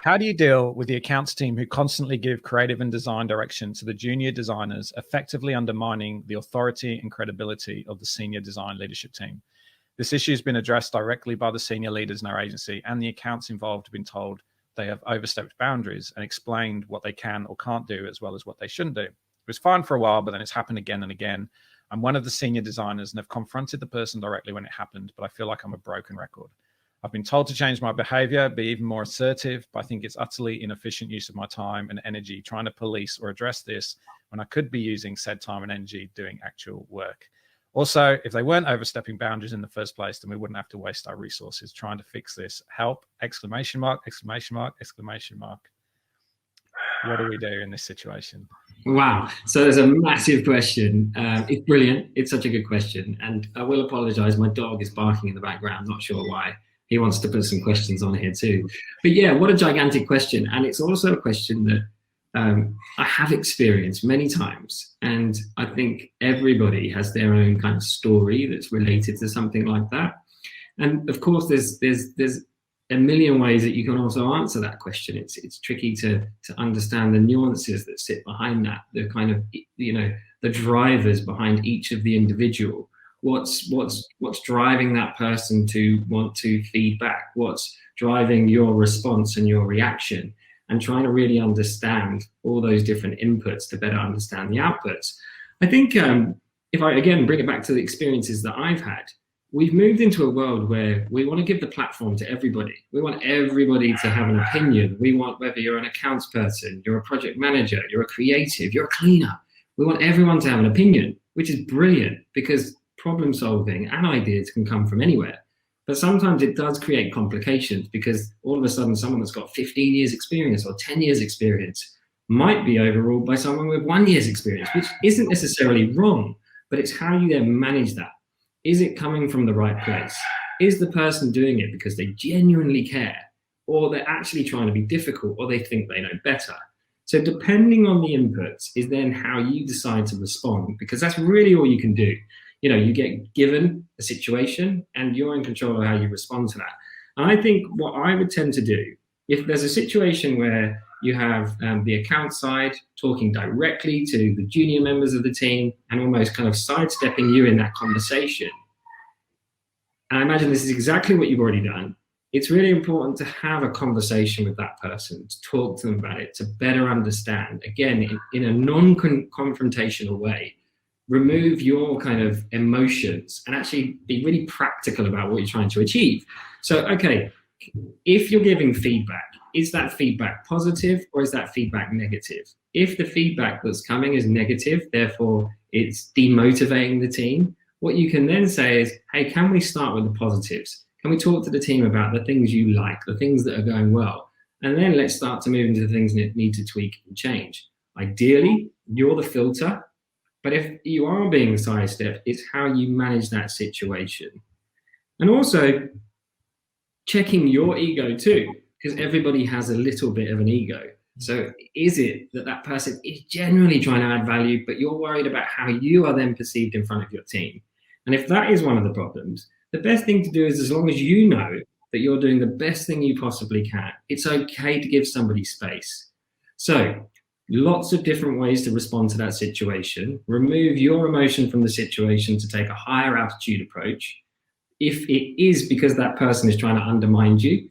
How do you deal with the accounts team who constantly give creative and design direction to the junior designers, effectively undermining the authority and credibility of the senior design leadership team? This issue has been addressed directly by the senior leaders in our agency, and the accounts involved have been told they have overstepped boundaries and explained what they can or can't do, as well as what they shouldn't do. It was fine for a while, but then it's happened again and again. I'm one of the senior designers and have confronted the person directly when it happened, but I feel like I'm a broken record. I've been told to change my behavior, be even more assertive, but I think it's utterly inefficient use of my time and energy trying to police or address this when I could be using said time and energy doing actual work. Also, if they weren't overstepping boundaries in the first place, then we wouldn't have to waste our resources trying to fix this. Help, exclamation mark, exclamation mark, exclamation mark. What do we do in this situation? Wow. So there's a massive question. It's brilliant. It's such a good question. And I will apologize. My dog is barking in the background. Not sure why. He wants to put some questions on here too. But yeah, what a gigantic question. And it's also a question that I have experienced many times. And I think everybody has their own kind of story that's related to something like that. And of course, there's a million ways that you can also answer that question. It's tricky to understand the nuances that sit behind that, the kind of, the drivers behind each of the individual. What's driving that person to want to feed back? What's driving your response and your reaction? And trying to really understand all those different inputs to better understand the outputs. I think if I, again, bring it back to the experiences that I've had, we've moved into a world where we want to give the platform to everybody. We want everybody to have an opinion. We want, whether you're an accounts person, you're a project manager, you're a creative, you're a cleaner, we want everyone to have an opinion, which is brilliant because problem solving and ideas can come from anywhere. But sometimes it does create complications because all of a sudden someone that's got 15 years experience or 10 years experience might be overruled by someone with 1 year's experience, which isn't necessarily wrong, but it's how you then manage that. Is it coming from the right place? Is the person doing it because they genuinely care, or they're actually trying to be difficult, or they think they know better? So depending on the inputs is then how you decide to respond, because that's really all you can do. You get given a situation and you're in control of how you respond to that. And I think what I would tend to do, if there's a situation where you have the account side talking directly to the junior members of the team and almost kind of sidestepping you in that conversation, and I imagine this is exactly what you've already done, it's really important to have a conversation with that person, to talk to them about it, to better understand, again, in a non-confrontational way. Remove your kind of emotions and actually be really practical about what you're trying to achieve. So, okay, if you're giving feedback, is that feedback positive or is that feedback negative? If the feedback that's coming is negative, therefore it's demotivating the team, what you can then say is, hey, can we start with the positives? Can we talk to the team about the things you like, the things that are going well? And then let's start to move into the things that need to tweak and change. Ideally, you're the filter. But if you are being sidestepped, it's how you manage that situation. And also checking your ego too, because everybody has a little bit of an ego. So is it that person is genuinely trying to add value, but you're worried about how you are then perceived in front of your team? And if that is one of the problems, the best thing to do is, as long as you know that you're doing the best thing you possibly can, it's okay to give somebody space. So lots of different ways to respond to that situation. Remove your emotion from the situation to take a higher altitude approach. If it is because that person is trying to undermine you,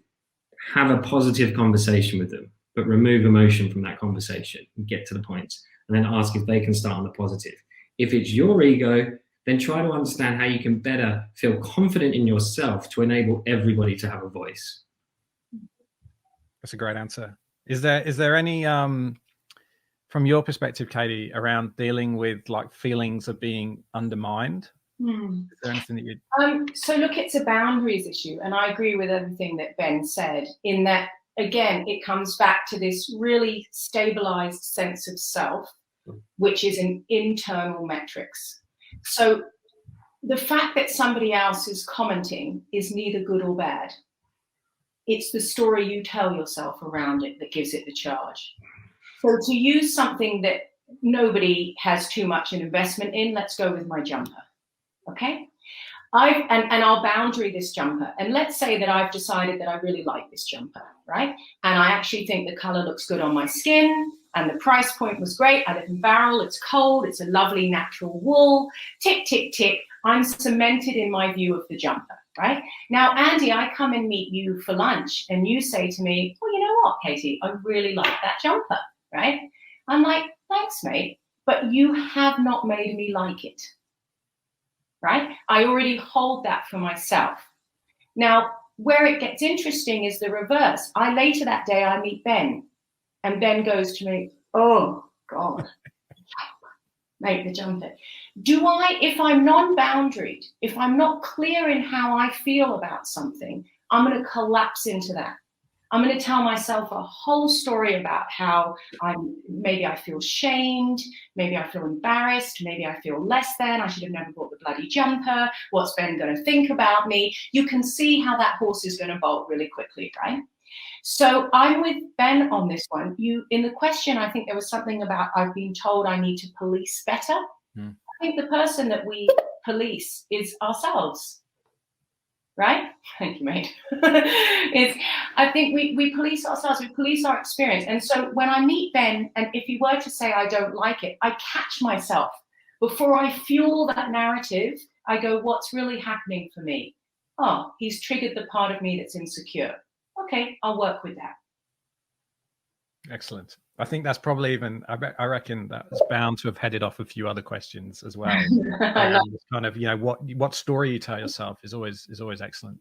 have a positive conversation with them, but remove emotion from that conversation and get to the point, and then ask if they can start on the positive. If it's your ego, then try to understand how you can better feel confident in yourself to enable everybody to have a voice. That's a great answer. Is there any from your perspective, Katie, around dealing with like feelings of being undermined? Is there anything that you... So look, it's a boundaries issue. And I agree with everything that Ben said, in that, again, it comes back to this really stabilized sense of self, which is an internal metrics. So the fact that somebody else is commenting is neither good or bad. It's the story you tell yourself around it that gives it the charge. So to use something that nobody has too much an investment in, let's go with my jumper, okay? and I'll boundary this jumper. And let's say that I've decided that I really like this jumper, right? And I actually think the color looks good on my skin and the price point was great. I live in Barrel, it's cold, it's a lovely natural wool, tick, tick, tick. I'm cemented in my view of the jumper, right? Now, Andy, I come and meet you for lunch and you say to me, well, you know what, Katie, I really like that jumper, right? I'm like, thanks, mate, but you have not made me like it. Right? I already hold that for myself. Now, where it gets interesting is the reverse. Later that day, I meet Ben, and Ben goes to me, oh, God, make the jumper. Do I, if I'm non-boundaried, if I'm not clear in how I feel about something, I'm going to collapse into that. I'm going to tell myself a whole story about how maybe I feel shamed, maybe I feel embarrassed, maybe I feel less than, I should have never bought the bloody jumper, what's Ben going to think about me? You can see how that horse is going to bolt really quickly, right? So I'm with Ben on this one. In the question, I think there was something about I've been told I need to police better. I think the person that we police is ourselves. Right? Thank you, mate. I think we police ourselves, we police our experience. And so when I meet Ben, and if he were to say I don't like it, I catch myself. Before I fuel that narrative, I go, what's really happening for me? Oh, he's triggered the part of me that's insecure. Okay, I'll work with that. Excellent. I think that's probably even, I reckon that's bound to have headed off a few other questions as well. Kind of, what story you tell yourself is always excellent.